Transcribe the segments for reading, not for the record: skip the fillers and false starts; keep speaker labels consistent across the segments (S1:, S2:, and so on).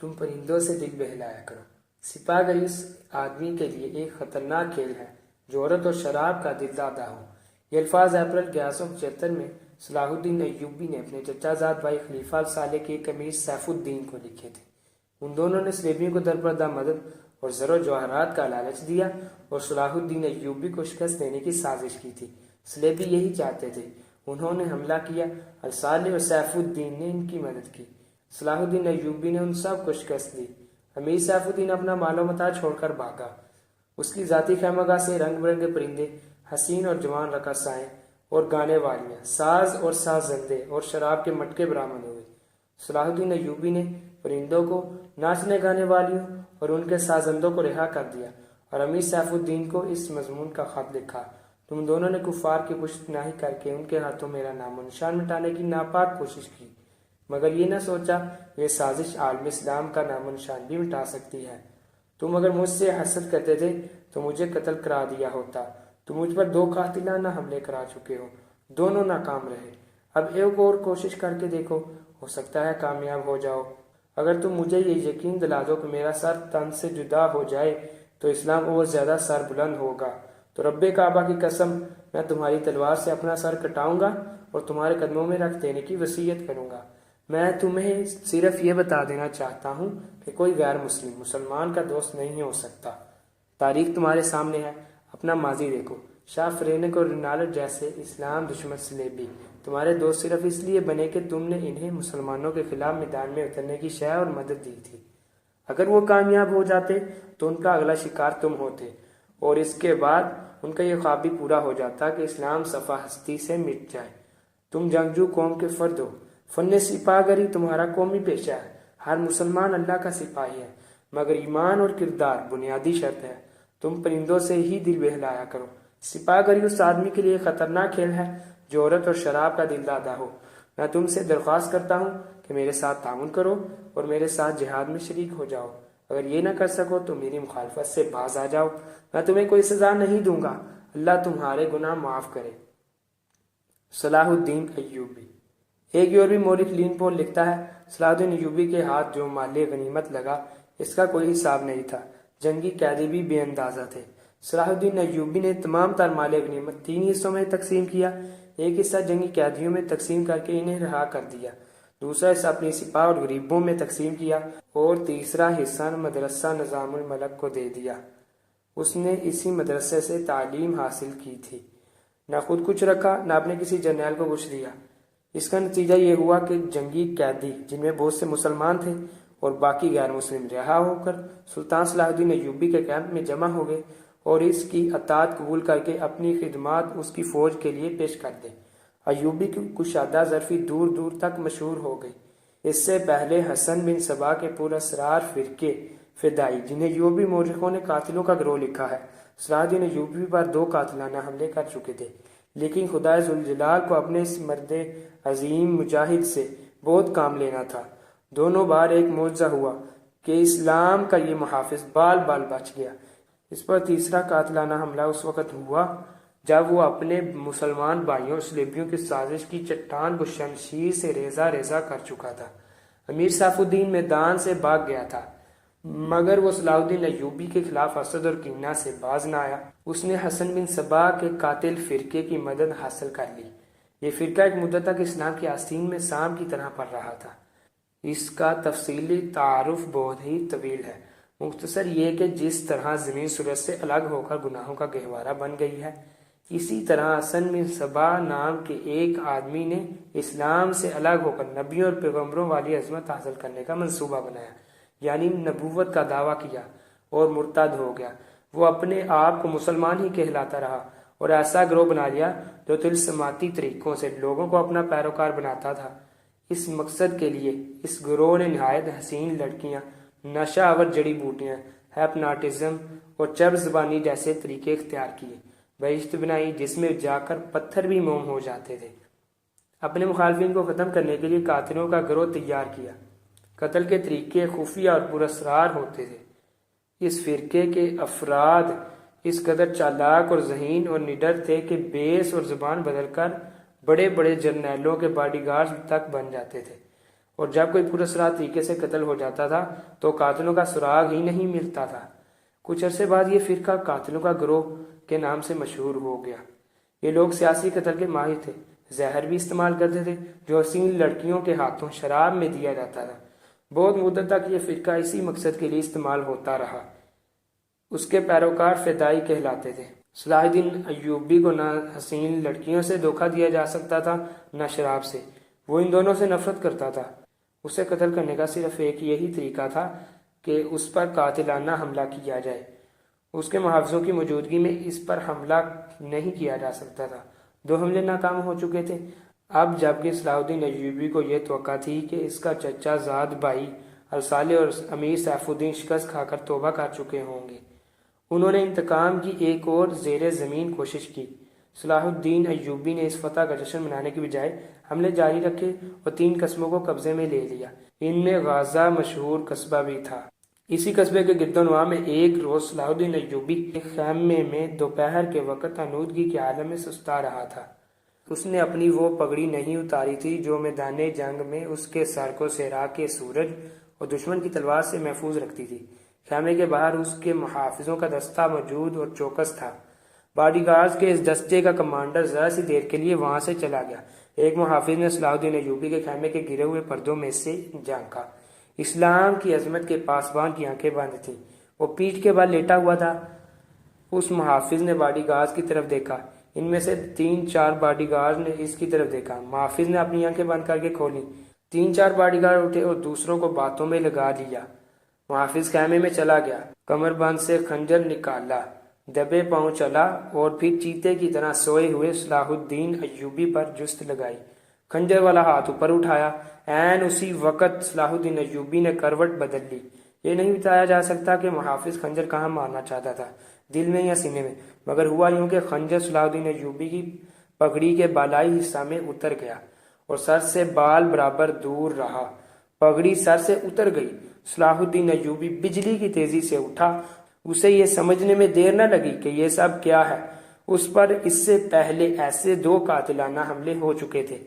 S1: تم پرندوں سے دل بہلایا کرو۔ سپاہ گری اس آدمی کے لیے ایک خطرناک کھیل ہے جو عورت اور شراب کا دل دادا ہو۔ یہ الفاظ اپریل 1175 میں صلاح الدین ایوبی نے اپنے چچا زاد بھائی خلیفہ الصالح کے ایک امیر سیف الدین کو لکھے تھے۔ ان دونوں نے سلیبیوں کو درپردہ مدد اور زر و جواہرات کا لالچ دیا اور صلاح الدین ایوبی کو شکست دینے کی سازش کی تھی۔ سلیبی یہی چاہتے تھے۔ انہوں نے حملہ کیا، الصالح اور سیف الدین نے ان کی مدد کی۔ صلاح الدین ایوبی نے ان سب کو شکست دی۔ امیر سیف الدین اپنا مال و متاع چھوڑ کر بھاگا۔ اس کی ذاتی خیمگاہ سے رنگ برنگے پرندے، حسین اور جوان رقاصائیں اور گانے والیاں، ساز اور سازندے اور شراب کے مٹکے برآمد ہوئے۔ صلاح الدین ایوبی نے پرندوں کو، ناچنے گانے والیوں اور ان کے سازندوں کو رہا کر دیا اور امیر سیف الدین کو اس مضمون کا خط لکھا: تم دونوں نے کفار کی پشت پناہی کر کے ان کے ہاتھوں میرا نام و نشان مٹانے کی ناپاک کوشش کی، مگر یہ نہ سوچا یہ سازش عالم اسلام کا نام و نشان بھی مٹا سکتی ہے۔ تم اگر مجھ سے حسد کرتے تھے تو مجھے قتل کرا دیا ہوتا۔ تم مجھ پر 2 قاتلانہ حملے کرا چکے ہو، دونوں ناکام رہے۔ اب ایک اور کوشش کر کے دیکھو، ہو سکتا ہے کامیاب ہو جاؤ۔ اگر تم مجھے یہ یقین دلا دو کہ میرا سر تن سے جدا ہو جائے تو اسلام اور زیادہ سر بلند ہوگا، تو رب کعبہ کی قسم میں تمہاری تلوار سے اپنا سر کٹاؤں گا اور تمہارے قدموں میں رکھ دینے کی وصیت کروں گا۔ میں تمہیں صرف یہ بتا دینا چاہتا ہوں کہ کوئی غیر مسلمان کا دوست نہیں ہو سکتا۔ تاریخ تمہارے سامنے ہے، اپنا ماضی دیکھو۔ شاہ فرینک اور رینالڈ جیسے اسلام دشمن سلیبی تمہارے دوست صرف اس لیے بنے کہ تم نے انہیں مسلمانوں کے خلاف میدان میں اترنے کی شے اور مدد دی تھی۔ اگر وہ کامیاب ہو جاتے تو ان کا اگلا شکار تم ہوتے، اور اس کے بعد ان کا یہ خواب بھی پورا ہو جاتا کہ اسلام صفحہ ہستی سے مٹ جائے۔ تم جنگجو قوم کے فرد ہو۔ فن سپاہ گری تمہارا قومی پیشہ ہے۔ ہر مسلمان اللہ کا سپاہی ہے، مگر ایمان اور کردار بنیادی شرط ہے۔ تم پرندوں سے ہی دل بہلایا کرو۔ سپاہ گری اس آدمی کے لیے خطرناک کھیل ہے جو عورت اور شراب کا دل دادا ہو۔ میں تم سے درخواست کرتا ہوں کہ میرے ساتھ تعاون کرو اور میرے ساتھ جہاد میں شریک ہو جاؤ۔ اگر یہ نہ کر سکو تو میری مخالفت سے باز آ جاؤ۔ میں تمہیں کوئی سزا نہیں دوں گا، اللہ تمہارے گناہ معاف کرے۔ صلاح الدین ایوبی۔ ایک یورپی مورخ لین پول لکھتا ہے، صلاح الدین ایوبی کے ہاتھ جو مال غنیمت لگا اس کا کوئی حساب نہیں تھا۔ جنگی قیدی بھی بے اندازہ تھے۔ صلاح الدین ایوبی نے تمام تر مال غنیمت 3 حصوں میں تقسیم کیا۔ ایک حصہ جنگی قیدیوں میں تقسیم کر کے انہیں رہا کر دیا، دوسرا حصہ اپنی سپاہ اور غریبوں میں تقسیم کیا اور تیسرا حصہ مدرسہ نظام الملک کو دے دیا۔ اس نے اسی مدرسے سے تعلیم حاصل کی تھی۔ نہ خود کچھ رکھا، نہ اپنے کسی جرنیل کو کچھ دیا۔ اس کا نتیجہ یہ ہوا کہ جنگی قیدی جن میں بہت سے مسلمان تھے اور باقی غیر مسلم رہا ہو کر سلطان صلاح الدین ایوبی کے کیمپ میں جمع ہو گئے اور اس کی اطاعت قبول کر کے اپنی خدمات اس کی فوج کے لیے پیش کر دیں۔ ایوبی کی کشادہ ظرفی دور دور تک مشہور ہو گئی۔ اس سے پہلے حسن بن صبا کے پراسرار فرقے فدائی، جنہیں ایوبی مورخوں نے قاتلوں کا گروہ لکھا ہے، صلاح الدین ایوبی پر 2 قاتلانہ حملے کر چکے تھے، لیکن خدائے ذوالجلال کو اپنے اس مرد عظیم مجاہد سے بہت کام لینا تھا۔ دونوں بار ایک معجزہ ہوا کہ اسلام کا یہ محافظ بال بال بچ گیا۔ اس پر تیسرا قاتلانہ حملہ اس وقت ہوا جب وہ اپنے مسلمان بھائیوں سلیبیوں کی سازش کی چٹان کو شمشیر سے ریزہ ریزہ کر چکا تھا۔ امیر سیف الدین میدان سے بھاگ گیا تھا، مگر وہ صلاح الدین ایوبی کے خلاف حسد اور کینہ سے باز نہ آیا۔ اس نے حسن بن صبا کے قاتل فرقے کی مدد حاصل کر لی۔ یہ فرقہ ایک مدت تک اسلام کی آستین میں سام کی طرح پڑ رہا تھا۔ اس کا تفصیلی تعارف بہت ہی طویل ہے۔ مختصر یہ کہ جس طرح زمین سورج سے الگ ہو کر گناہوں کا گہوارہ بن گئی ہے، اسی طرح حسن بن صبا نام کے ایک آدمی نے اسلام سے الگ ہو کر نبیوں اور پیغمبروں والی عظمت حاصل کرنے کا منصوبہ بنایا، یعنی نبوت کا دعویٰ کیا اور مرتد ہو گیا۔ وہ اپنے آپ کو مسلمان ہی کہلاتا رہا اور ایسا گروہ بنا لیا جو طلسماتی طریقوں سے لوگوں کو اپنا پیروکار بناتا تھا۔ اس مقصد کے لیے اس گروہ نے نہایت حسین لڑکیاں، نشہ آور جڑی بوٹیاں، ہیپناٹزم اور چرب زبانی جیسے طریقے اختیار کیے، بہشت بنائی جس میں جا کر پتھر بھی موم ہو جاتے تھے۔ اپنے مخالفین کو ختم کرنے کے لیے قاتلوں کا گروہ تیار کیا۔ قتل کے طریقے خفیہ اور پراسرار ہوتے تھے۔ اس فرقے کے افراد اس قدر چالاک اور ذہین اور نڈر تھے کہ بیس اور زبان بدل کر بڑے بڑے جرنیلوں کے باڈی گارڈز تک بن جاتے تھے۔ اور جب کوئی پراسرار طریقے سے قتل ہو جاتا تھا تو قاتلوں کا سراغ ہی نہیں ملتا تھا۔ کچھ عرصے بعد یہ فرقہ قاتلوں کا گروہ کے نام سے مشہور ہو گیا۔ یہ لوگ سیاسی قتل کے ماہر تھے، زہر بھی استعمال کرتے تھے جو حسین لڑکیوں کے ہاتھوں شراب میں دیا جاتا تھا۔ بہت مدت تک یہ فرقہ اسی مقصد کے لیے استعمال ہوتا رہا۔ اس کے پیروکار فدائی کہلاتے تھے۔ صلاح الدین ایوبی کو نہ حسین لڑکیوں سے دھوکہ دیا جا سکتا تھا نہ شراب سے۔ وہ ان دونوں سے نفرت کرتا تھا۔ اسے قتل کرنے کا صرف ایک یہی طریقہ تھا کہ اس پر قاتلانہ حملہ کیا جائے۔ اس کے محافظوں کی موجودگی میں اس پر حملہ نہیں کیا جا سکتا تھا۔ 2 حملے ناکام ہو چکے تھے۔ اب جبکہ صلاح الدین ایوبی کو یہ توقع تھی کہ اس کا چچا زاد بھائی الصالح اور امیر سیف الدین شکست کھا کر توبہ کر چکے ہوں گے، انہوں نے انتقام کی ایک اور زیر زمین کوشش کی۔ صلاح الدین ایوبی نے اس فتح کا جشن منانے کی بجائے حملے جاری رکھے اور 3 قصبوں کو قبضے میں لے لیا۔ ان میں غازہ مشہور قصبہ بھی تھا۔ اسی قصبے کے گرد و نواح میں ایک روز صلاح الدین ایوبی ایک خیمے میں دوپہر کے وقت آلودگی کے عالم میں سستا رہا تھا۔ اس نے اپنی وہ پگڑی نہیں اتاری تھی جو میدان جنگ میں اس کے سر کو صحرا کے سورج اور دشمن کی تلوار سے محفوظ رکھتی تھی۔ خیمے کے باہر اس کے محافظوں کا دستہ موجود اور چوکس تھا۔ باڈی گارڈز کے اس دستے کا کمانڈر ذرا سی دیر کے لیے وہاں سے چلا گیا۔ ایک محافظ نے صلاح الدین ایوبی کے خیمے کے گرے ہوئے پردوں میں سے جھانکا۔ اسلام کی عظمت کے پاسبان کی آنکھیں بند تھیں۔ وہ پیٹھ کے بل لیٹا ہوا تھا۔ اس محافظ نے باڈی گارڈز کی طرف دیکھا۔ ان میں سے 3-4 باڈی گارڈز نے اس کی طرف دیکھا۔ محافظ نے اپنی آنکھیں بند کر کے کھولی۔ 3-4 باڈی گارڈ اٹھے اور دوسروں کو باتوں میں لگا لیا۔ محافظ خیمے میں چلا گیا، کمر بند سے خنجر نکالا، دبے پاؤں چلا اور پھر چیتے کی طرح سوئے ہوئے صلاح الدین ایوبی پر جست لگائی۔ خنجر والا ہاتھ اوپر اٹھایا۔ عین اسی وقت صلاح الدین ایوبی نے کروٹ بدل لی۔ یہ نہیں بتایا جا سکتا کہ محافظ خنجر کہاں مارنا چاہتا تھا، دل میں یا سینے میں، مگر ہوا یوں کہ خنجر صلاح الدین ایوبی کی پگڑی کے بالائی حصہ میں اتر گیا اور سر سے بال برابر دور رہا۔ پگڑی سر سے اتر گئی۔ صلاح الدین ایوبی بجلی کی تیزی سے اٹھا۔ اسے یہ سمجھنے میں دیر نہ لگی کہ یہ سب کیا ہے۔ اس پر اس سے پہلے ایسے 2 قاتلانہ حملے ہو چکے تھے۔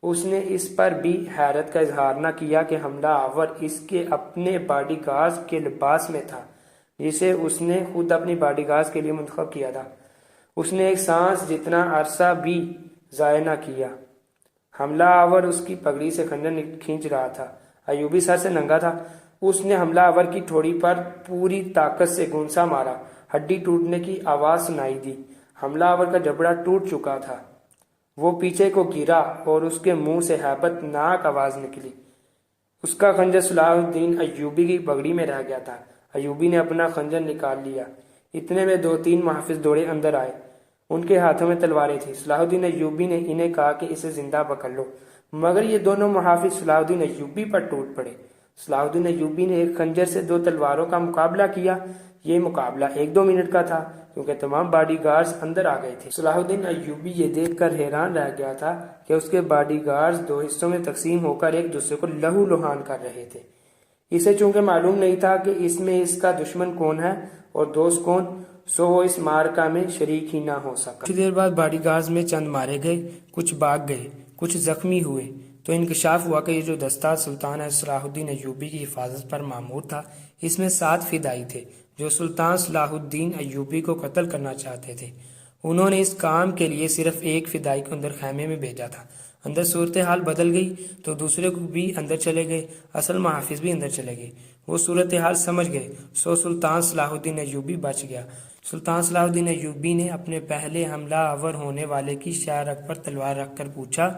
S1: اس نے اس پر بھی حیرت کا اظہار نہ کیا کہ حملہ آور اس کے اپنے باڈی گارڈز کے لباس میں تھا جسے اس نے خود اپنی باڈی گارڈز کے لیے منتخب کیا تھا۔ اس نے ایک سانس جتنا عرصہ بھی ضائع نہ کیا۔ حملہ آور اس کی پگڑی سے خنجر کھینچ رہا تھا۔ ایوبی سر سے ننگا تھا۔ اس نے حملہ آور کی ٹھوڑی پر پوری طاقت سے گونسا مارا۔ ہڈی ٹوٹنے کی آواز سنائی دی۔ حملہ آور کا جبڑا ٹوٹ چکا تھا۔ وہ پیچھے کو گرا اور اس کے منہ سے ہیبت ناک آواز نکلی۔ اس کا خنجر صلاح الدین ایوبی کی پگڑی میں رہ گیا تھا۔ ایوبی نے اپنا خنجر نکال لیا۔ اتنے میں 2-3 محافظ دوڑے اندر آئے۔ ان کے ہاتھوں میں تلواریں تھیں۔ صلاح الدین ایوبی نے انہیں کہا کہ اسے زندہ پکڑ لو، مگر یہ دونوں محافظ صلاح الدین ایوبی پر ٹوٹ پڑے۔ صلاح الدین ایوبی نے ایک خنجر سے 2 تلواروں کا مقابلہ کیا۔ یہ مقابلہ 1-2 منٹ کا تھا کیونکہ تمام باڈی گارڈز اندر آ گئے تھے۔ صلاح الدین ایوبی یہ دیکھ کر حیران رہ گیا تھا کہ اس کے باڈی گارڈز 2 حصوں میں تقسیم ہو کر ایک دوسرے کو لہو لہان کر رہے تھے۔ اسے چونکہ معلوم نہیں تھا کہ اس میں اس کا دشمن کون ہے اور دوست کون، سو وہ اس مارکہ میں شریک ہی نہ ہو سکا۔ کچھ دیر بعد باڈی گارڈز میں چند مارے گئے، کچھ بھاگ گئے، کچھ زخمی ہوئے تو انکشاف ہوا کہ یہ جو دستہ سلطان صلاح الدین ایوبی کی حفاظت پر مامور تھا، اس میں 7 فدائی تھے جو سلطان صلاح الدین ایوبی کو قتل کرنا چاہتے تھے۔ انہوں نے اس کام کے لیے صرف ایک فدائی کو اندر خیمے میں بھیجا تھا۔ اندر صورتحال بدل گئی تو دوسرے کو بھی اندر چلے گئے، اصل محافظ بھی اندر چلے گئے۔ وہ صورتحال سمجھ گئے، سو سلطان صلاح الدین ایوبی بچ گیا۔ سلطان صلاح الدین ایوبی نے اپنے پہلے حملہ آور ہونے والے کی شاہ رگ پر تلوار رکھ کر پوچھا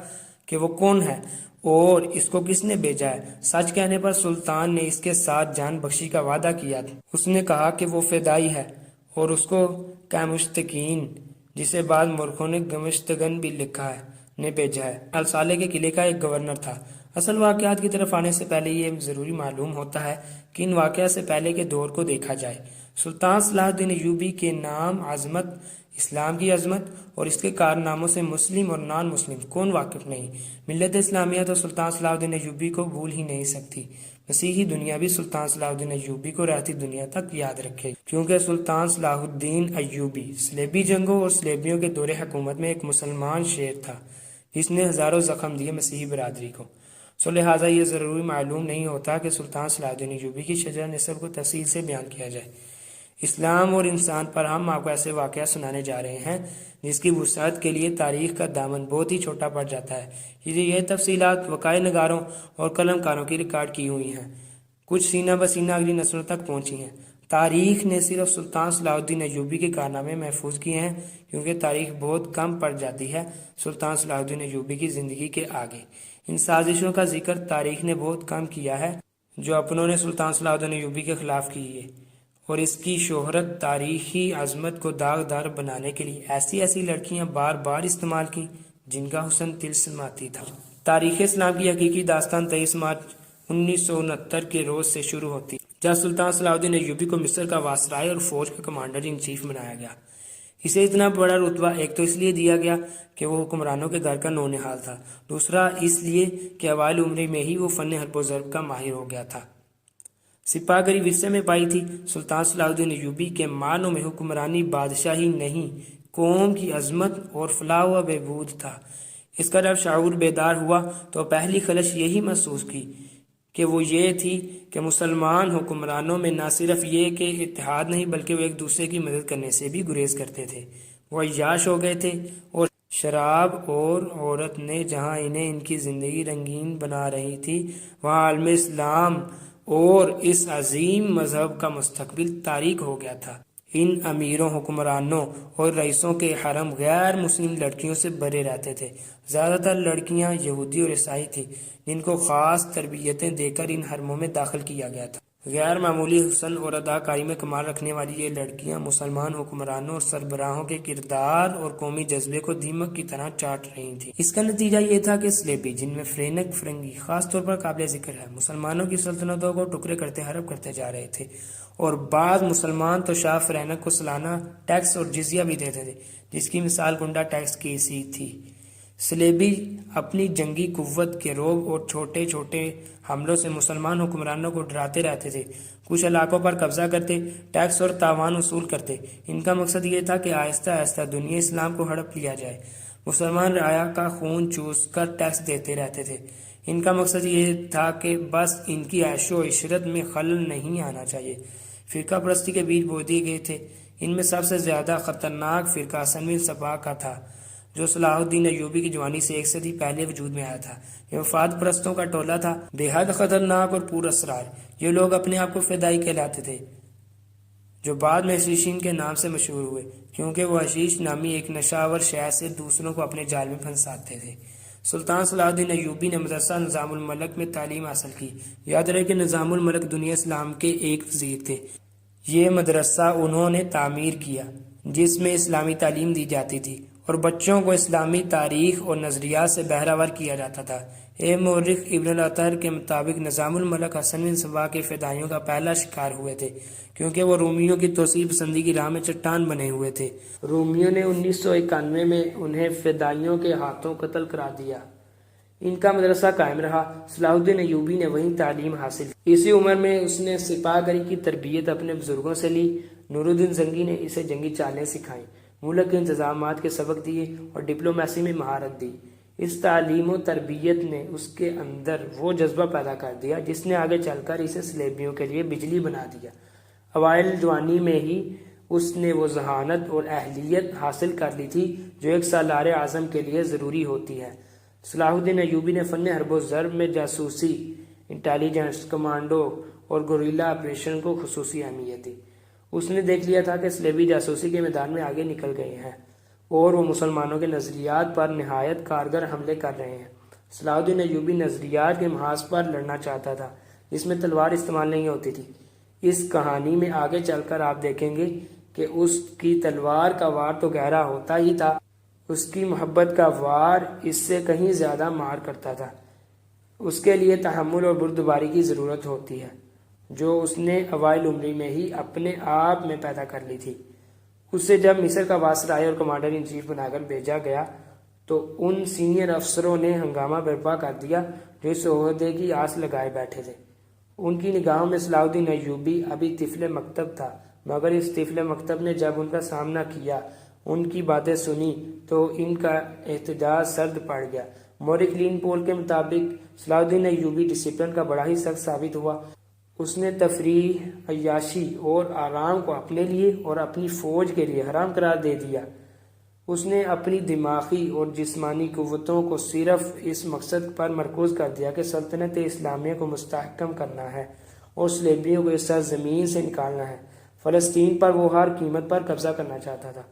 S1: کہ وہ کون ہے اور اس کو کس نے بھیجا ہے۔ سچ کہنے پر سلطان نے اس کے ساتھ جان بخشی کا وعدہ کیا تھا۔ اس نے کہا کہ وہ فدائی ہے اور اس کو کیمشتکین، جسے بعض مورخوں نے گمشتگن بھی لکھا ہے، نے بھیجا ہے۔ الصالح کے قلعے کا ایک گورنر تھا۔ اصل واقعات کی طرف آنے سے پہلے یہ ضروری معلوم ہوتا ہے کہ ان واقعات سے پہلے کے دور کو دیکھا جائے۔ سلطان صلاح الدین ایوبی کے نام، عظمت، اسلام کی عظمت اور اس کے کارناموں سے مسلم اور نان مسلم کون واقف نہیں؟ ملت اسلامیہ تو سلطان صلاح الدین ایوبی کو بھول ہی نہیں سکتی۔ مسیحی دنیا بھی سلطان صلاح الدین ایوبی کو رہتی دنیا تک یاد رکھے، کیونکہ سلطان صلاح الدین ایوبی صلیبی جنگوں اور صلیبیوں کے دور حکومت میں ایک مسلمان شیر تھا جس نے ہزاروں زخم دیے مسیحی برادری کو۔ سو لہٰذا یہ ضروری معلوم نہیں ہوتا کہ سلطان صلاح الدین ایوبی کی شجرہ نسب کو تفصیل سے بیان کیا جائے۔ اسلام اور انسان پر ہم آپ کو ایسے واقعہ سنانے جا رہے ہیں جس کی وسعت کے لیے تاریخ کا دامن بہت ہی چھوٹا پڑ جاتا ہے۔ یہ تفصیلات وقائع نگاروں اور قلم کاروں کی ریکارڈ کی ہوئی ہیں، کچھ سینہ بسینہ اگلی نسلوں تک پہنچی ہیں۔ تاریخ نے صرف سلطان صلاح الدین ایوبی کے کارنامے محفوظ کیے ہیں، کیونکہ تاریخ بہت کم پڑ جاتی ہے سلطان صلاح الدین ایوبی کی زندگی کے آگے۔ ان سازشوں کا ذکر تاریخ نے بہت کم کیا ہے جو اپنوں نے سلطان صلاح الدین ایوبی کے خلاف کی ہے، اور اس کی شہرت تاریخی عظمت کو داغدار بنانے کے لیے ایسی لڑکیاں بار بار استعمال کی جن کا حسن طلسماتی تھا۔ تاریخ اسلام کی حقیقی داستان 23 مارچ 1969 کے روز سے شروع ہوتی جب سلطان صلاح الدین ایوبی کو مصر کا وائسرائے اور فوج کا کمانڈر ان چیف بنایا گیا۔ اسے اتنا بڑا رتبہ ایک تو اس لیے دیا گیا کہ وہ حکمرانوں کے گھر کا نونہال تھا، دوسرا اس لیے کہ اوائل عمر میں ہی وہ فن حرب و ضرب کا ماہر ہو گیا تھا۔ سپاہ گری ورثے میں پائی تھی۔ سلطان صلاح الدین ایوبی کے معنوں میں حکمرانی بادشاہی نہیں، قوم کی عظمت اور فلاح و بہبود تھا۔ اس کا جب شعور بیدار ہوا تو پہلی خلش یہی محسوس کی کہ وہ یہ تھی کہ مسلمان حکمرانوں میں نہ صرف یہ کہ اتحاد نہیں بلکہ وہ ایک دوسرے کی مدد کرنے سے بھی گریز کرتے تھے۔ وہ عیاش ہو گئے تھے اور شراب اور عورت نے جہاں انہیں ان کی زندگی رنگین بنا رہی تھی، وہاں عالم اسلام اور اس عظیم مذہب کا مستقبل تاریک ہو گیا تھا۔ ان امیروں، حکمرانوں اور رئیسوں کے حرم غیر مسلم لڑکیوں سے بھرے رہتے تھے۔ زیادہ تر لڑکیاں یہودی اور عیسائی تھیں جن کو خاص تربیتیں دے کر ان حرموں میں داخل کیا گیا تھا۔ غیر معمولی حسن اور اداکاری میں کمال رکھنے والی یہ لڑکیاں مسلمان حکمرانوں اور سربراہوں کے کردار اور قومی جذبے کو دیمک کی طرح چاٹ رہی تھیں۔ اس کا نتیجہ یہ تھا کہ سلیبی، جن میں فرینک فرنگی خاص طور پر قابل ذکر ہے، مسلمانوں کی سلطنتوں کو ٹکڑے کرتے حرب کرتے جا رہے تھے، اور بعض مسلمان تو شاہ فرینک کو سالانہ ٹیکس اور جزیہ بھی دیتے تھے، جس کی مثال گنڈا ٹیکس کی سی تھی۔ سلیبی اپنی جنگی قوت کے رعب اور چھوٹے چھوٹے حملوں سے مسلمان حکمرانوں کو ڈراتے رہتے تھے، کچھ علاقوں پر قبضہ کرتے، ٹیکس اور تاوان وصول کرتے۔ ان کا مقصد یہ تھا کہ آہستہ آہستہ دنیا اسلام کو ہڑپ لیا جائے۔ مسلمان رعایا کا خون چوس کر ٹیکس دیتے رہتے تھے۔ ان کا مقصد یہ تھا کہ بس ان کی عیش و عشرت میں خلل نہیں آنا چاہیے۔ فرقہ پرستی کے بیج بو دیے گئے تھے۔ ان میں سب سے زیادہ خطرناک فرقہ سنوی سپاہ کا تھا، جو صلاح الدین ایوبی کی جوانی سے 1 صدی پہلے وجود میں آیا تھا۔ یہ وفاد پرستوں کا ٹولہ تھا، بے حد خطرناک اور پر اسرار۔ یہ لوگ اپنے آپ کو فدائی کہلاتے تھے، جو بعد میں حشیشین کے نام سے مشہور ہوئے، کیونکہ وہ حشیش نامی ایک نشہ آور شے سے دوسروں کو اپنے جال میں پھنساتے تھے۔ سلطان صلاح الدین ایوبی نے مدرسہ نظام الملک میں تعلیم حاصل کی۔ یاد رہے کہ نظام الملک دنیا اسلام کے ایک وزیر تھے۔ یہ مدرسہ انہوں نے تعمیر کیا جس میں اسلامی تعلیم دی جاتی تھی اور بچوں کو اسلامی تاریخ اور نظریات سے بہرہ کیا جاتا تھا۔ مورخ ابن الاطہر کے مطابق نظام الملک حسن بن صبا کے فدائیوں کا پہلا شکار ہوئے تھے، کیونکہ وہ رومیوں کی توسیع پسندی کی راہ میں چٹان بنے ہوئے تھے۔ رومیوں نے 1991 میں انہیں فدائیوں کے ہاتھوں قتل کرا دیا۔ ان کا مدرسہ قائم رہا۔ صلاح الدین ایوبی نے وہیں تعلیم حاصل کی۔ اسی عمر میں اس نے سپاہ گری کی تربیت اپنے بزرگوں سے لی۔ نور الدین زنگی نے اسے جنگی چالیں سکھائیں، ملک کے انتظامات کے سبق دیے اور ڈپلومیسی میں مہارت دی۔ اس تعلیم و تربیت نے اس کے اندر وہ جذبہ پیدا کر دیا جس نے آگے چل کر اسے سلیبیوں کے لیے بجلی بنا دیا۔ اوائل جوانی میں ہی اس نے وہ ذہانت اور اہلیت حاصل کر لی تھی جو ایک سالار اعظم کے لیے ضروری ہوتی ہے۔ صلاح الدین ایوبی نے فن حرب و ضرب میں جاسوسی، انٹیلیجنس، کمانڈو اور گوریلا آپریشن کو خصوصی اہمیت دی۔ اس نے دیکھ لیا تھا کہ سلیبی جاسوسی کے میدان میں آگے نکل گئے ہیں اور وہ مسلمانوں کے نظریات پر نہایت کارگر حملے کر رہے ہیں۔ صلاح الدین ایوبی نظریات کے محاذ پر لڑنا چاہتا تھا جس میں تلوار استعمال نہیں ہوتی تھی۔ اس کہانی میں آگے چل کر آپ دیکھیں گے کہ اس کی تلوار کا وار تو گہرا ہوتا ہی تھا، اس کی محبت کا وار اس سے کہیں زیادہ مار کرتا تھا۔ اس کے لیے تحمل اور بردباری کی ضرورت ہوتی ہے جو اس نے اوائل عمری میں ہی اپنے آپ میں پیدا کر لی تھی۔ اسے جب مصر کا وائسرائے اور کمانڈر ان چیف بنا کر بھیجا گیا تو ان سینئر افسروں نے ہنگامہ برپا کر دیا جو اس عہدے کی آس لگائے بیٹھے تھے۔ ان کی نگاہوں میں صلاح الدین ایوبی ابھی طفل مکتب تھا، مگر اس طفل مکتب نے جب ان کا سامنا کیا، ان کی باتیں سنی، تو ان کا احتجاج سرد پڑ گیا۔ مورخ لین پول کے مطابق صلاح الدین ایوبی ڈسپلن کا بڑا ہی سخت ثابت ہوا۔ اس نے تفریح، عیاشی اور آرام کو اپنے لیے اور اپنی فوج کے لیے حرام قرار دے دیا۔ اس نے اپنی دماغی اور جسمانی قوتوں کو صرف اس مقصد پر مرکوز کر دیا کہ سلطنت اسلامیہ کو مستحکم کرنا ہے اور صلیبیوں کو اس سرزمین سے نکالنا ہے۔ فلسطین پر وہ ہر قیمت پر قبضہ کرنا چاہتا تھا۔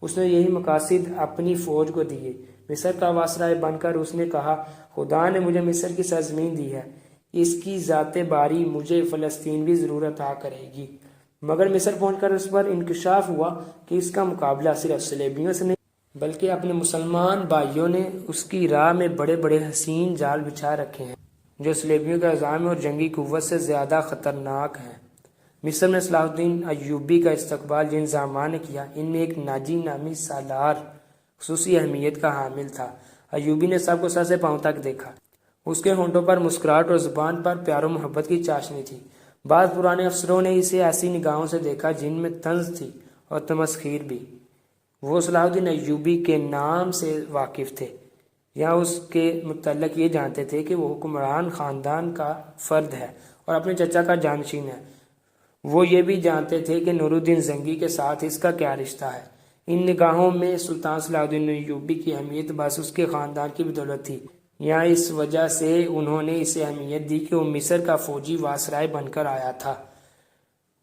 S1: اس نے یہی مقاصد اپنی فوج کو دیے۔ مصر کا واسطہ بن کر اس نے کہا، خدا نے مجھے مصر کی سرزمین دی ہے، اس کی ذات باری مجھے فلسطین بھی ضرور عطا کرے گی۔ مگر مصر پہنچ کر اس پر انکشاف ہوا کہ اس کا مقابلہ صرف صلیبیوں سے نہیں بلکہ اپنے مسلمان بھائیوں نے اس کی راہ میں بڑے بڑے حسین جال بچھا رکھے ہیں جو صلیبیوں کے عزائم اور جنگی قوت سے زیادہ خطرناک ہیں۔ مصر میں صلاح الدین ایوبی کا استقبال جن زعماء نے کیا، ان میں ایک ناجی نامی سالار خصوصی اہمیت کا حامل تھا۔ ایوبی نے سب کو سر سے پاؤں تک دیکھا۔ اس کے ہونٹوں پر مسکراہٹ اور زبان پر پیار و محبت کی چاشنی تھی۔ بعض پرانے افسروں نے اسے ایسی نگاہوں سے دیکھا جن میں طنز تھی اور تمسخیر بھی۔ وہ صلاح الدین ایوبی کے نام سے واقف تھے یا اس کے متعلق یہ جانتے تھے کہ وہ حکمران خاندان کا فرد ہے اور اپنے چچا کا جانشین ہے۔ وہ یہ بھی جانتے تھے کہ نور الدین زنگی کے ساتھ اس کا کیا رشتہ ہے۔ ان نگاہوں میں سلطان صلاح الدین ایوبی کی اہمیت بس اس کے خاندان کی بدولت تھی، یا اس وجہ سے انہوں نے اسے اہمیت دی کہ وہ مصر کا فوجی واسرائے بن کر آیا تھا۔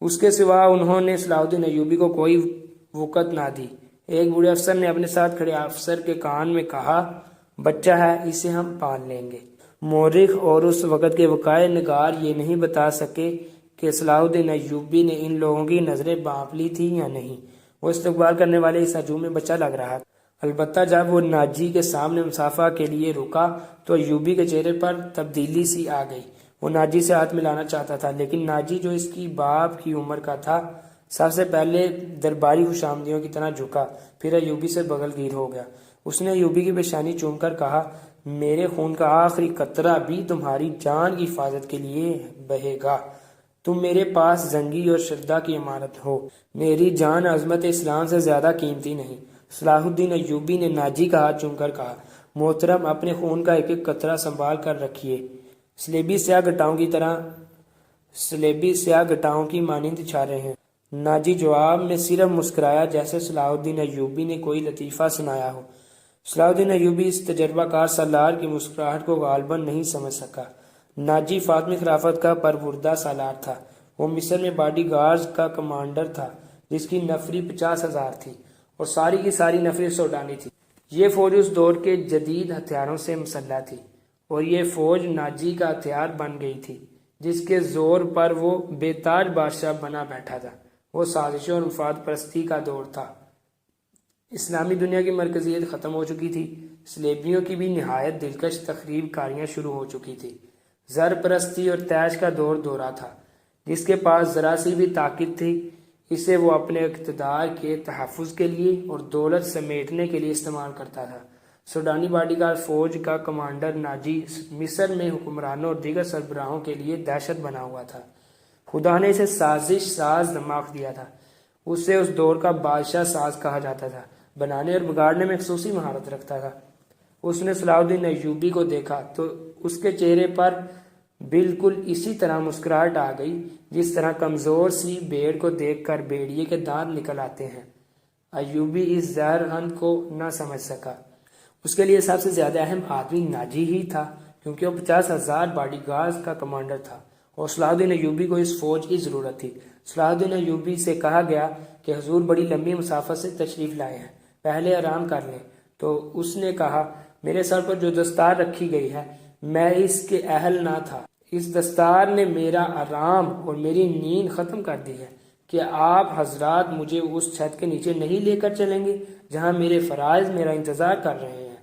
S1: اس کے سوا انہوں نے صلاح الدین ایوبی کو کوئی وقت نہ دی۔ ایک بوڑھے افسر نے اپنے ساتھ کھڑے افسر کے کان میں کہا، بچہ ہے، اسے ہم پال لیں گے۔ مورخ اور اس وقت کے وقائع نگار یہ نہیں بتا سکے کہ صلاح الدین ایوبی نے ان لوگوں کی نظریں بانپ لی تھی یا نہیں۔ وہ استقبال کرنے والے اس ہجوم میں بچہ لگ رہا تھا۔ البتہ جب وہ ناجی کے سامنے مصافحہ کے لیے رکا تو ایوبی کے چہرے پر تبدیلی سی آ گئی۔ وہ ناجی سے ہاتھ ملانا چاہتا تھا، لیکن ناجی جو اس کی باپ کی عمر کا تھا سب سے پہلے درباری خوشامدیوں کی طرح جھکا، پھر ایوبی سے بغل گیر ہو گیا۔ اس نے ایوبی کی پیشانی چوم کر کہا، میرے خون کا آخری قطرہ بھی تمہاری جان کی حفاظت کے لیے بہے گا۔ تم میرے پاس زنگی اور شردا کی امانت ہو۔ میری جان عظمت اسلام سے زیادہ قیمتی نہیں۔ صلاح الدین ایوبی نے ناجی کا ہاتھ چوم کر کہا، محترم، اپنے خون کا ایک ایک قطرہ سنبھال کر رکھیے، صلیبی سیاہ گٹاؤں کی مانند اشارے ہیں۔ ناجی جواب میں صرف مسکرایا، جیسے صلاح الدین ایوبی نے کوئی لطیفہ سنایا ہو۔ صلاح الدین ایوبی اس تجربہ کار سالار کی مسکراہٹ کو غالباً نہیں سمجھ سکا۔ ناجی فاطمی خلافت کا پروردہ سالار تھا۔ وہ مصر میں باڈی گارڈز کا کمانڈر تھا جس کی نفری 50,000 تھی اور ساری کی ساری نفری سوڈانی تھی۔ یہ فوج اس دور کے جدید ہتھیاروں سے مسلح تھی اور یہ فوج ناجی کا ہتھیار بن گئی تھی جس کے زور پر وہ بے تاج بادشاہ بنا بیٹھا تھا۔ وہ سازشوں اور مفاد پرستی کا دور تھا۔ اسلامی دنیا کی مرکزیت ختم ہو چکی تھی۔ صلیبیوں کی بھی نہایت دلکش تخریب کاریاں شروع ہو چکی تھی۔ زر پرستی اور تیش کا دورہ تھا۔ جس کے پاس ذرا سی بھی طاقت تھی اسے وہ اپنے اقتدار کے تحفظ کے لیے اور دولت سمیٹنے کے لیے استعمال کرتا تھا۔ سوڈانی باڈی گارڈ فوج کا کمانڈر ناجی مصر میں حکمرانوں اور دیگر سربراہوں کے لیے دہشت بنا ہوا تھا۔ خدا نے اسے سازش ساز دماغ دیا تھا۔ اسے اس دور کا بادشاہ ساز کہا جاتا تھا۔ بنانے اور بگاڑنے میں خصوصی مہارت رکھتا تھا۔ اس نے صلاح الدین ایوبی کو دیکھا تو اس کے چہرے پر بالکل اسی طرح مسکراہٹ آ گئی جس طرح کمزور سی بھیڑ کو دیکھ کر بھیڑیے کے دانت نکل آتے ہیں۔ ایوبی اس ظاہر اندھ کو نہ سمجھ سکا۔ اس کے لیے سب سے زیادہ اہم آدمی ناجی ہی تھا، کیونکہ وہ 50,000 باڈی گارڈز کا کمانڈر تھا اور صلاح الدین ایوبی کو اس فوج کی ضرورت تھی۔ صلاح الدین ایوبی سے کہا گیا کہ حضور بڑی لمبی مسافت سے تشریف لائے ہیں، پہلے آرام کر لیں۔ تو اس نے کہا، میرے سر پر جو دستار رکھی گئی ہے میں اس کے اہل نہ تھا۔ اس دستار نے میرا آرام اور میری نیند ختم کر دی ہے۔ کہ آپ حضرات مجھے اس چھت کے نیچے نہیں لے کر چلیں گے جہاں میرے فرائض میرا انتظار کر رہے ہیں؟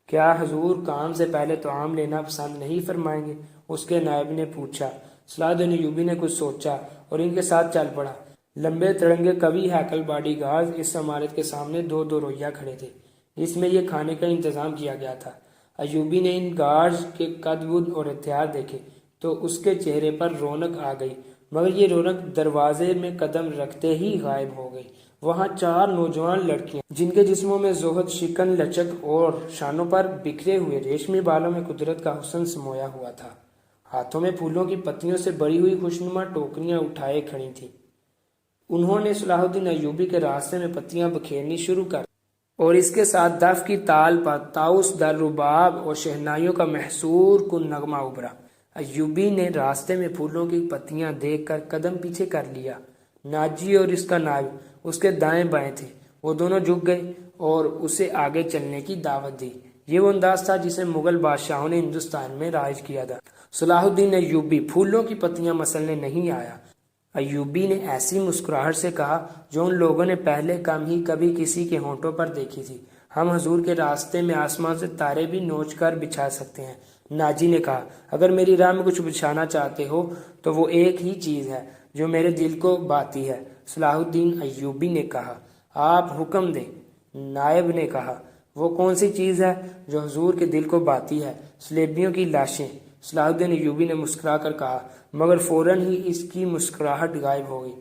S1: کیا حضور کام سے پہلے طعام لینا پسند نہیں فرمائیں گے؟ اس کے نائب نے پوچھا۔ صلاح الدین ایوبی نے کچھ سوچا اور ان کے ساتھ چل پڑا۔ لمبے تڑنگے کبھی ہیکل باڈی گارڈز اس عمارت کے سامنے دو رویہ کھڑے تھے جس میں یہ کھانے کا انتظام کیا گیا تھا۔ ایوبی نے ان گارڈز کے قد ود اور ہتھیار دیکھے تو اس کے چہرے پر رونق آ گئی، مگر یہ رونق دروازے میں قدم رکھتے ہی غائب ہو گئی وہاں 4 نوجوان لڑکیاں جن کے جسموں میں زہد، شکن، لچک اور شانوں پر بکھرے ہوئے ریشمی بالوں میں قدرت کا حسن سمویا ہوا تھا، ہاتھوں میں پھولوں کی پتیوں سے بڑی ہوئی خوشنما ٹوکریاں اٹھائے کھڑی تھیں۔ انہوں نے صلاح الدین ایوبی کے راستے میں پتیاں بکھیرنی شروع کر اور اس کے ساتھ دف کی تال پر طاؤس، در، رباب اور شہنائیوں کا محصور کن نغمہ ابھرا۔ ایوبی نے راستے میں پھولوں کی پتیاں دیکھ کر قدم پیچھے کر لیا۔ ناجی اور اس کا نائب اس کے دائیں بائیں تھے، وہ دونوں جھک گئے اور اسے آگے چلنے کی دعوت دی۔ یہ وہ انداز تھا جسے مغل بادشاہوں نے ہندوستان میں رائج کیا تھا۔ صلاح الدین ایوبی پھولوں کی پتیاں مسلنے نہیں آیا۔ ایوبی نے ایسی مسکراہٹ سے کہا جو ان لوگوں نے پہلے کم ہی کبھی کسی کے ہونٹوں پر دیکھی تھی، ہم حضور کے راستے میں آسمان سے تارے بھی نوچ کر بچھا سکتے ہیں۔ ناجی نے کہا اگر میری راہ میں کچھ بچھانا چاہتے ہو تو وہ ایک ہی چیز ہے جو میرے دل کو باتی ہے۔ صلاح الدین ایوبی نے کہا آپ حکم دیں۔ نائب نے کہا وہ کون سی چیز ہے جو حضور کے دل کو باتی ہے؟ سلیبیوں کی لاشیں۔ صلاح الدین ایوبی نے مسکرا کر کہا، مگر فوراً ہی اس کی مسکراہٹ غائب ہو گئی،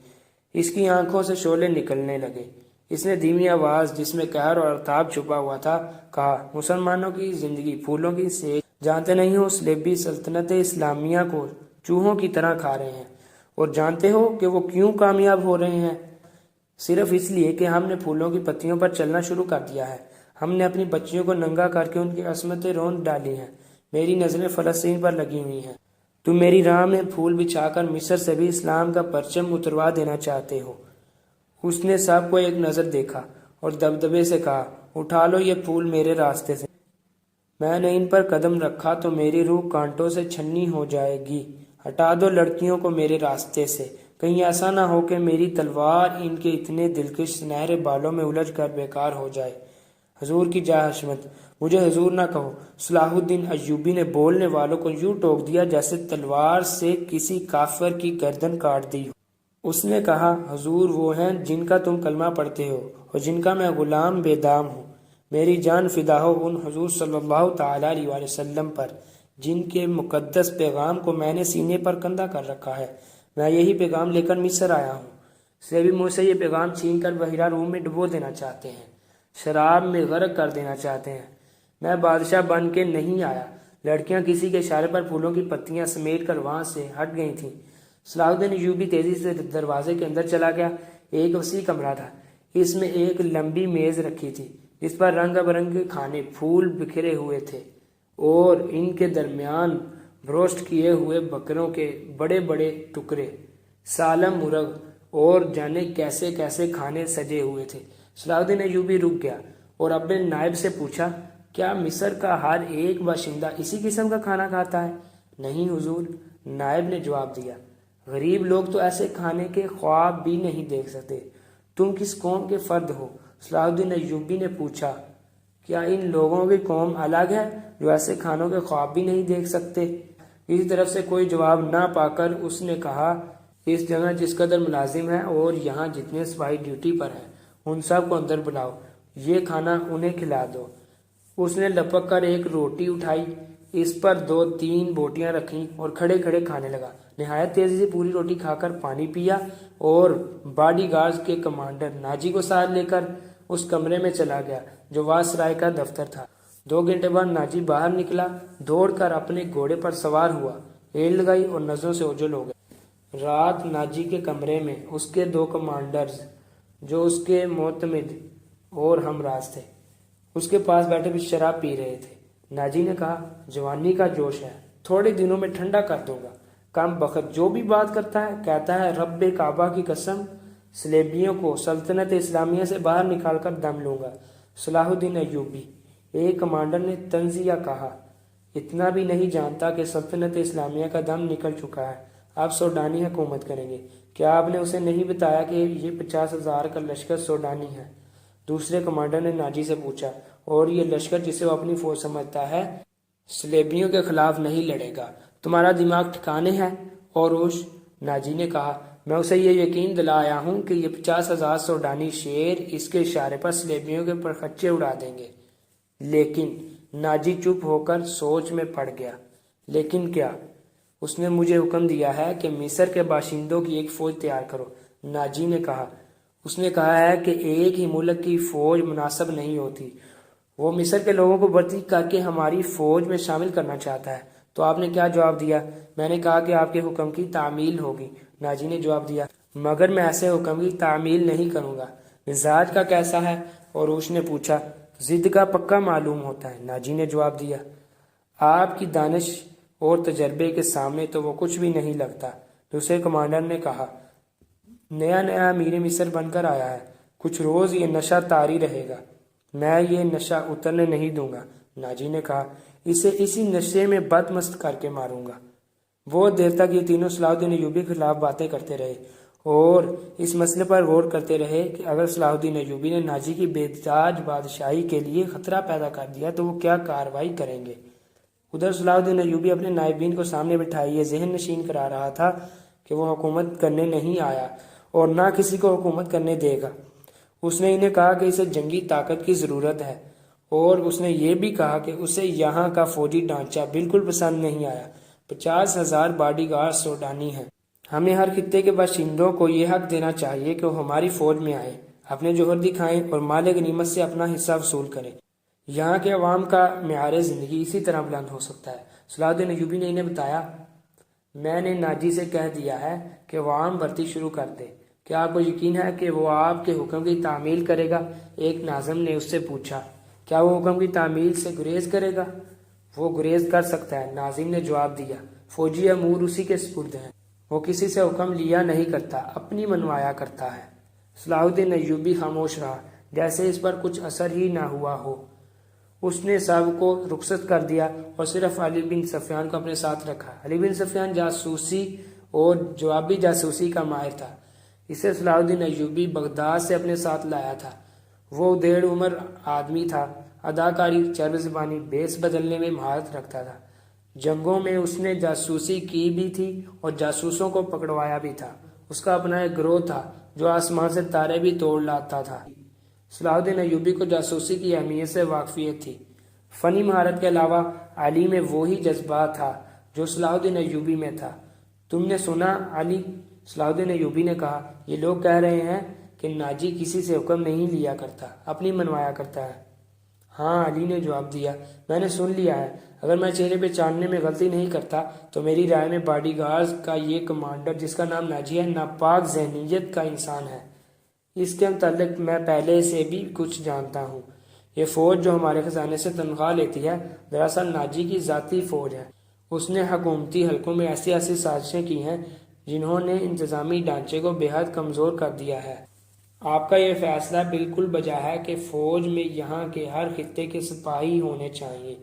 S1: اس کی آنکھوں سے شعلے نکلنے لگے۔ اس نے دھیمی آواز جس میں قہر اور عتاب چھپا ہوا تھا کہا، مسلمانوں کی زندگی پھولوں کی سیج، جانتے نہیں ہو سلیبی سلطنت اسلامیہ کو چوہوں کی طرح کھا رہے ہیں، اور جانتے ہو کہ وہ کیوں کامیاب ہو رہے ہیں؟ صرف اس لیے کہ ہم نے پھولوں کی پتیوں پر چلنا شروع کر دیا ہے۔ ہم نے اپنی بچیوں کو ننگا کر کے ان کی عصمتیں روند ڈالی ہیں۔ میری نظریں فلسطین پر لگی ہوئی ہیں۔ تم میری راہ میں پھول بچھا کر مصر سے بھی اسلام کا پرچم اتروا دینا چاہتے ہو۔ اس نے سب کو ایک نظر دیکھا اور دبدبے سے کہا، اٹھا لو یہ پھول میرے راستے سے، میں نے ان پر قدم رکھا تو میری روح کانٹوں سے چھنی ہو جائے گی۔ ہٹا دو لڑکیوں کو میرے راستے سے، کہیں ایسا نہ ہو کہ میری تلوار ان کے اتنے دلکش سنہرے بالوں میں الجھ کر بیکار ہو جائے۔ حضور کی جاہ حشمت، مجھے حضور نہ کہو۔ صلاح الدین ایوبی نے بولنے والوں کو یوں ٹوک دیا جیسے تلوار سے کسی کافر کی گردن کاٹ دی ہو۔ اس نے کہا، حضور وہ ہیں جن کا تم کلمہ پڑھتے ہو اور جن کا میں غلام بے دام ہوں۔ میری جان فدا ہو ان حضور صلی اللہ تعالیٰ علیہ وآلہ وسلم پر جن کے مقدس پیغام کو میں نے سینے پر کندھا کر رکھا ہے۔ میں یہی پیغام لے کر مصر آیا ہوں۔ سلیبی مجھ سے یہ پیغام چھین کر بحیرہ روم میں ڈبو دینا چاہتے ہیں، شراب میں غرق کر دینا چاہتے ہیں۔ میں بادشاہ بن کے نہیں آیا۔ لڑکیاں کسی کے اشارے پر پھولوں کی پتیاں سمیٹ کر وہاں سے ہٹ گئی تھیں۔ صلاح الدین ایوبی تیزی سے دروازے کے اندر چلا گیا۔ ایک وسیع کمرہ تھا، اس میں ایک لمبی میز رکھی تھی جس پر رنگ برنگ کے کھانے پھول بکھرے ہوئے تھے اور ان کے درمیان بروسٹ کیے ہوئے بکروں کے بڑے بڑے ٹکڑے، سالم مرغ اور جانے کیسے کیسے کھانے سجے ہوئے تھے۔ صلاح الدین ایوبی رک گیا اور اپنے نائب سے پوچھا، کیا مصر کا ہر ایک باشندہ اسی قسم کا کھانا کھاتا ہے؟ نہیں حضور، نائب نے جواب دیا، غریب لوگ تو ایسے کھانے کے خواب بھی نہیں دیکھ سکتے۔ تم کس قوم کے فرد ہو؟ صلاح الدین ایوبی نے پوچھا، کیا ان لوگوں کی قوم الگ ہے جو ایسے کھانوں کے خواب بھی نہیں دیکھ سکتے؟ کسی طرف سے کوئی جواب نہ پا کر اس نے کہا، اس جگہ جس قدر ملازم ہیں اور یہاں جتنے سپاہی ڈیوٹی پر ہیں ان سب کو اندر بلاؤ، یہ کھانا انہیں کھلا دو۔ اس نے لپک کر ایک روٹی اٹھائی، اس پر 2-3 بوٹیاں رکھیں اور کھڑے کھڑے کھانے لگا۔ نہایت تیزی سے پوری روٹی کھا کر پانی پیا اور باڈی گارڈز کے کمانڈر ناجی کو ساتھ لے کر اس کمرے میں چلا گیا جو وائسرائے کا دفتر تھا۔ 2 گھنٹے بعد ناجی باہر نکلا، دوڑ کر اپنے گھوڑے پر سوار ہوا، ریل لگائی اور نظروں سے اوجھل ہو گیا۔ رات ناجی کے کمرے میں اس کے 2 کمانڈرز جو اس کے معتمد اور ہمراز تھے اس کے پاس بیٹھے بھی شراب پی رہے تھے۔ ناجی نے کہا، جوانی کا جوش ہے، تھوڑے دنوں میں ٹھنڈا کر دوں گا۔ کم بخت جو بھی بات کرتا ہے کہتا ہے رب کعبہ کی قسم سلیبیوں کو سلطنت اسلامیہ سے باہر نکال کر دم لوں گا۔ صلاح الدین ایوبی، ایک کمانڈر نے طنزیہ کہا، اتنا بھی نہیں جانتا کہ سلطنت اسلامیہ کا دم نکل چکا ہے، آپ سوڈانی حکومت کریں گے۔ کیا آپ نے اسے نہیں بتایا کہ یہ 50,000 کا لشکر سوڈانی ہے؟ دوسرے کمانڈر نے ناجی سے پوچھا، اور یہ لشکر جسے وہ اپنی فوج سمجھتا ہے سلیبیوں کے خلاف نہیں لڑے گا؟ تمہارا دماغ ٹھکانے ہے اوروش؟ ناجی نے کہا، میں اسے یہ یقین دلایا ہوں کہ یہ 50,000 سوڈانی شیر اس کے اشارے پر سلیبیوں کے پرخچے اڑا دیں گے۔ لیکن ناجی چپ ہو کر سوچ میں پڑ گیا۔ لیکن کیا؟ اس نے مجھے حکم دیا ہے کہ مصر کے باشندوں کی ایک فوج تیار کرو۔ ناجی نے کہا، اس نے کہا ہے کہ ایک ہی ملک کی فوج مناسب نہیں ہوتی، وہ مصر کے لوگوں کو بھرتی کر کے ہماری فوج میں شامل کرنا چاہتا ہے۔ تو آپ نے کیا جواب دیا؟ میں نے کہا کہ آپ کے حکم کی تعمیل ہوگی۔ ناجی نے جواب دیا، مگر میں ایسے حکم کی تعمیل نہیں کروں گا۔ مزاج کا کیسا ہے؟ عروش نے پوچھا۔ ضد کا پکا معلوم ہوتا ہے، ناجی نے جواب دیا۔ آپ کی دانش اور تجربے کے سامنے تو وہ کچھ بھی نہیں لگتا۔ دوسرے کمانڈر نے کہا، نیا نیا امیر مصر بن کر آیا ہے، کچھ روز یہ نشہ طاری رہے گا، میں یہ نشہ اترنے نہیں دوں گا۔ ناجی نے کہا، اسے اسی نشے میں بد مست کر کے ماروں گا۔ بہت دیر تک یہ تینوں صلاح الدین ایوبی کے خلاف باتیں کرتے رہے اور اس مسئلے پر غور کرتے رہے کہ اگر صلاح الدین ایوبی نے ناجی کی بے تاج بادشاہی کے لیے خطرہ پیدا کر دیا تو وہ کیا کارروائی کریں گے۔ ادھر صلاح الدین ایوبی اپنے نائبین کو سامنے بٹھائے یہ ذہن نشین کرا رہا تھا کہ وہ حکومت کرنے نہیں آیا اور نہ کسی کو حکومت کرنے دے گا۔ اس نے انہیں کہا کہ اسے جنگی طاقت کی ضرورت ہے اور اس نے یہ بھی کہا کہ اسے یہاں کا فوجی ڈھانچہ بالکل پسند نہیں آیا۔ 50,000 باڈی گارڈ سوڈانی ہیں۔ ہمیں ہر خطے کے باشندوں کو یہ حق دینا چاہیے کہ وہ ہماری فوج میں آئیں، اپنے جوہر دکھائیں اور مال غنیمت سے اپنا حصہ وصول کریں۔ یہاں کے عوام کا معیار زندگی اسی طرح بلند ہو سکتا ہے۔ صلاح الدین ایوبی نے انہیں بتایا، میں نے ناجی سے کہہ دیا ہے کہ وہ عام بھرتی شروع کر دے۔ کیا آپ کو یقین ہے کہ وہ آپ کے حکم کی تعمیل کرے گا؟ ایک ناظم نے اس سے پوچھا، کیا وہ حکم کی تعمیل سے گریز کرے گا؟ وہ گریز کر سکتا ہے، ناظم نے جواب دیا۔ فوجی امور اسی کے سپرد ہیں، وہ کسی سے حکم لیا نہیں کرتا، اپنی منوایا کرتا ہے۔ صلاح الدین ایوبی خاموش رہا، جیسے اس پر کچھ اثر ہی نہ ہوا ہو۔ اس نے سب کو رخصت کر دیا اور صرف علی بن سفیان کو اپنے ساتھ رکھا۔ علی بن سفیان جاسوسی اور جوابی جاسوسی کا ماہر تھا۔ اسے صلاح الدین ایوبی بغداد سے اپنے ساتھ لایا تھا۔ وہ ڈیڑھ عمر آدمی تھا، اداکاری، چرب زبانی، بیس بدلنے میں مہارت رکھتا تھا۔ جنگوں میں اس نے جاسوسی کی بھی تھی اور جاسوسوں کو پکڑوایا بھی تھا۔ اس کا اپنا ایک گروہ تھا جو آسمان سے تارے بھی توڑ لاتا تھا۔ صلاح الدین ایوبی کو جاسوسی کی اہمیت سے واقفیت تھی۔ فنی مہارت کے علاوہ علی میں وہی جذبہ تھا جو صلاح الدین ایوبی میں تھا۔ تم نے سنا علی؟ صلاح الدین ایوبی نے کہا، یہ لوگ کہہ رہے ہیں کہ ناجی کسی سے حکم نہیں لیا کرتا، اپنی منوایا کرتا ہے۔ ہاں، علی نے جواب دیا، میں نے سن لیا ہے۔ اگر میں چہرے پہ چاندنے میں غلطی نہیں کرتا تو میری رائے میں باڈی گارڈز کا یہ کمانڈر جس کا نام ناجی ہے ناپاک ذہنیت کا انسان ہے۔ اس کے متعلق میں پہلے سے بھی کچھ جانتا ہوں۔ یہ فوج جو ہمارے خزانے سے تنخواہ لیتی ہے دراصل ناجی کی ذاتی فوج ہے۔ اس نے حکومتی حلقوں میں ایسی ایسی سازشیں کی ہیں جنہوں نے انتظامی ڈھانچے کو بے حد کمزور کر دیا ہے۔ آپ کا یہ فیصلہ بالکل بجا ہے کہ فوج میں یہاں کے ہر خطے کے سپاہی ہونے چاہیے۔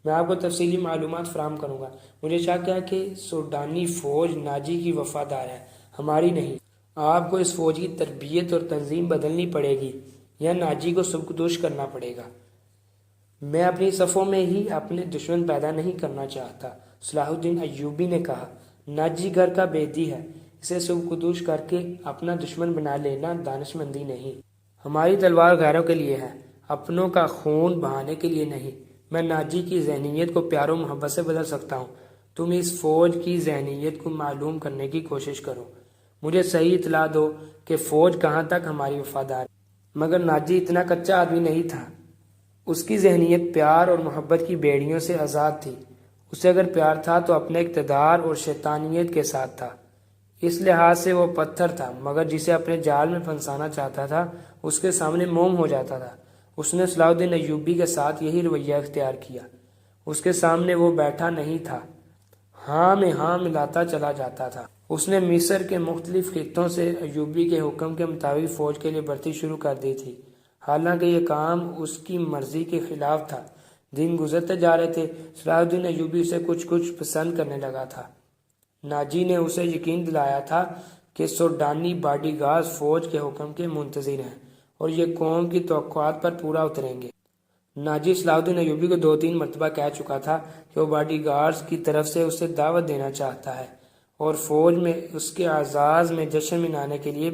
S1: میں آپ کو تفصیلی معلومات فراہم کروں گا۔ مجھے شک ہے کہ سوڈانی فوج ناجی کی وفادار ہے، ہماری نہیں۔ آپ کو اس فوج کی تربیت اور تنظیم بدلنی پڑے گی یا ناجی کو سبکدوش کرنا پڑے گا۔ میں اپنی صفوں میں ہی اپنے دشمن پیدا نہیں کرنا چاہتا، صلاح الدین ایوبی نے کہا۔ ناجی گھر کا بیدی ہے، اسے سبکدوش کر کے اپنا دشمن بنا لینا دانش مندی نہیں۔ ہماری تلوار غیروں کے لیے ہے، اپنوں کا خون بہانے کے لیے نہیں۔ میں ناجی کی ذہنیت کو پیار و محبت سے بدل سکتا ہوں۔ تم اس فوج کی ذہنیت کو معلوم کرنے کی کوشش کرو، مجھے صحیح اطلاع دو کہ فوج کہاں تک ہماری وفادار ہے۔ مگر ناجی اتنا کچا آدمی نہیں تھا۔ اس کی ذہنیت پیار اور محبت کی بیڑیوں سے آزاد تھی۔ اسے اگر پیار تھا تو اپنے اقتدار اور شیطانیت کے ساتھ تھا۔ اس لحاظ سے وہ پتھر تھا، مگر جسے اپنے جال میں پھنسانا چاہتا تھا اس کے سامنے موم ہو جاتا تھا۔ اس نے صلاح الدین ایوبی کے ساتھ یہی رویہ اختیار کیا۔ اس کے سامنے وہ بیٹھا نہیں تھا، ہاں میں ہاں ملاتا چلا جاتا تھا۔ اس نے مصر کے مختلف خطوں سے ایوبی کے حکم کے مطابق فوج کے لیے بھرتی شروع کر دی تھی، حالانکہ یہ کام اس کی مرضی کے خلاف تھا۔ دن گزرتے جا رہے تھے، صلاح الدین ایوبی اسے کچھ پسند کرنے لگا تھا۔ ناجی نے اسے یقین دلایا تھا کہ سوڈانی باڈی گارڈز فوج کے حکم کے منتظر ہیں اور یہ قوم کی توقعات پر پورا اتریں گے۔ ناجی صلاح الدین ایوبی کو 2-3 مرتبہ کہہ چکا تھا کہ وہ باڈی گارڈز کی طرف سے اسے دعوت دینا چاہتا ہے اور فوج میں اس کے اعزاز میں جشن منانے کے لیے